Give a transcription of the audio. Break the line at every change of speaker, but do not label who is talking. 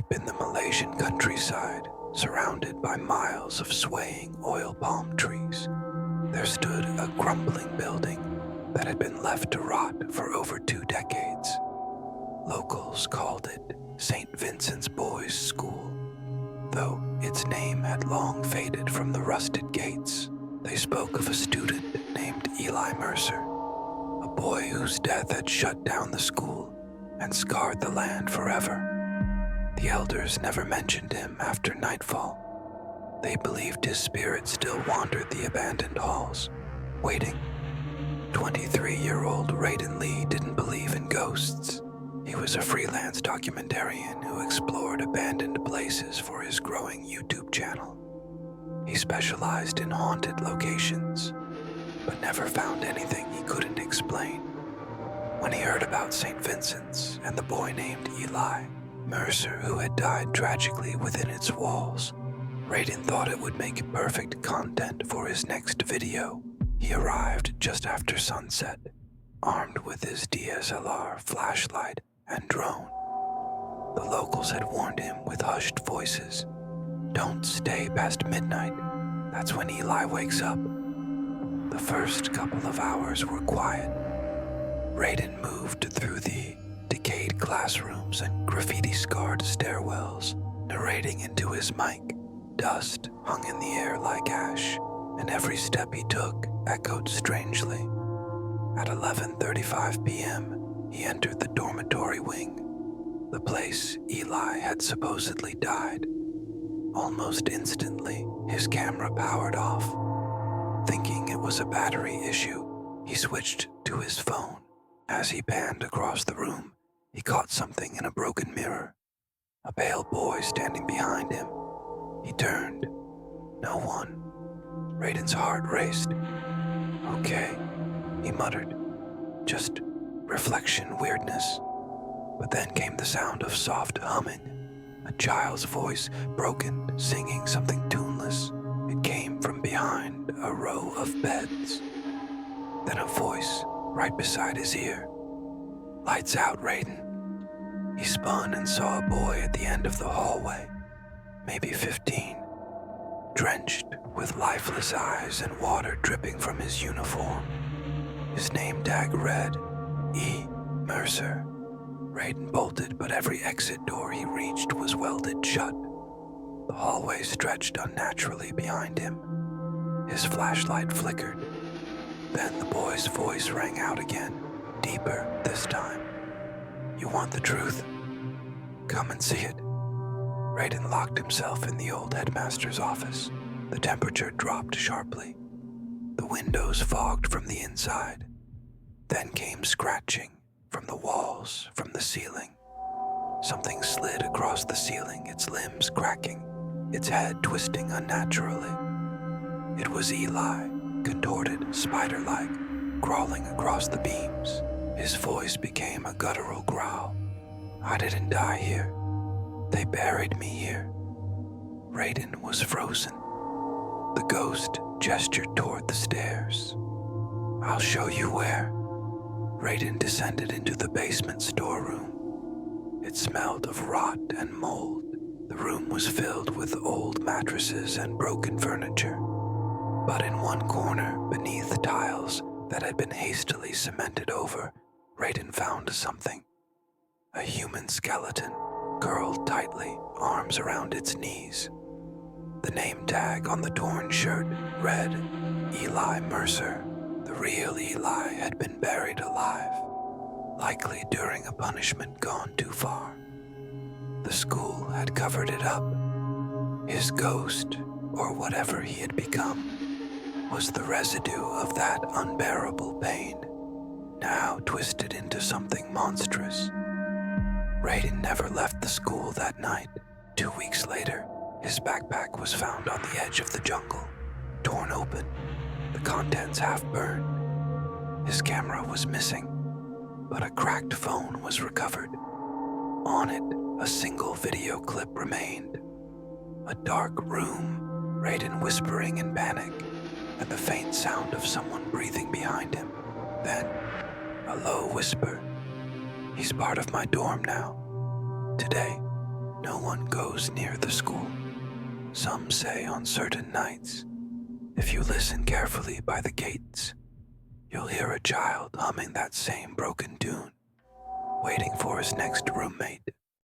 Deep in the Malaysian countryside, surrounded by miles of swaying oil palm trees, there stood a crumbling building that had been left to rot for over 2 decades. Locals called it St. Vincent's Boys' School. Though its name had long faded from the rusted gates, they spoke of a student named Eli Mercer, a boy whose death had shut down the school and scarred the land forever. The elders never mentioned him after nightfall. They believed his spirit still wandered the abandoned halls, waiting. 23-year-old Raiden Lee didn't believe in ghosts. He was a freelance documentarian who explored abandoned places for his growing YouTube channel. He specialized in haunted locations, but never found anything he couldn't explain. When he heard about St. Vincent's and the boy named Eli Mercer who had died tragically within its walls, Raiden thought it would make perfect content for his next video. He arrived just after sunset, armed with his DSLR flashlight and drone. The locals had warned him with hushed voices, "Don't stay past midnight. That's when Eli wakes up." The first couple of hours were quiet. Raiden moved through the decayed classrooms and graffiti-scarred stairwells, narrating into his mic. Dust hung in the air like ash, and every step he took echoed strangely. At 11:35 p.m., he entered the dormitory wing, the place Eli had supposedly died. Almost instantly, his camera powered off. Thinking it was a battery issue, he switched to his phone. As he panned across the room, he caught something in a broken mirror. A pale boy standing behind him. He turned. No one. Raiden's heart raced. "Okay," he muttered. "Just reflection weirdness." But then came the sound of soft humming. A child's voice, broken, singing something tuneless. It came from behind a row of beds. Then a voice right beside his ear. "Lights out, Raiden." He spun and saw a boy at the end of the hallway, maybe 15, drenched with lifeless eyes and water dripping from his uniform. His name tag read, E. Mercer. Raiden bolted, but every exit door he reached was welded shut. The hallway stretched unnaturally behind him. His flashlight flickered. Then the boy's voice rang out again, deeper this time. "You want the truth? Come and see it." Raiden locked himself in the old headmaster's office. The temperature dropped sharply. The windows fogged from the inside. Then came scratching from the walls, from the ceiling. Something slid across the ceiling, its limbs cracking, its head twisting unnaturally. It was Eli, contorted, spider-like, crawling across the beams. His voice became a guttural growl. "I didn't die here. They buried me here." Raiden was frozen. The ghost gestured toward the stairs. "I'll show you where." Raiden descended into the basement storeroom. It smelled of rot and mold. The room was filled with old mattresses and broken furniture. But in one corner, beneath tiles that had been hastily cemented over, Raiden found something. A human skeleton, curled tightly, arms around its knees. The name tag on the torn shirt read, Eli Mercer. The real Eli had been buried alive, likely during a punishment gone too far. The school had covered it up. His ghost, or whatever he had become, was the residue of that unbearable pain, now twisted into something monstrous. Raiden never left the school that night. 2 weeks later, his backpack was found on the edge of the jungle, torn open, the contents half burned. His camera was missing, but a cracked phone was recovered. On it, a single video clip remained. A dark room, Raiden whispering in panic, and the faint sound of someone breathing behind him. Then, a low whisper. "He's part of my dorm now. Today, No one goes near the school. Some say on certain nights, if you listen carefully by the gates, you'll hear a child humming that same broken tune, waiting for his next roommate.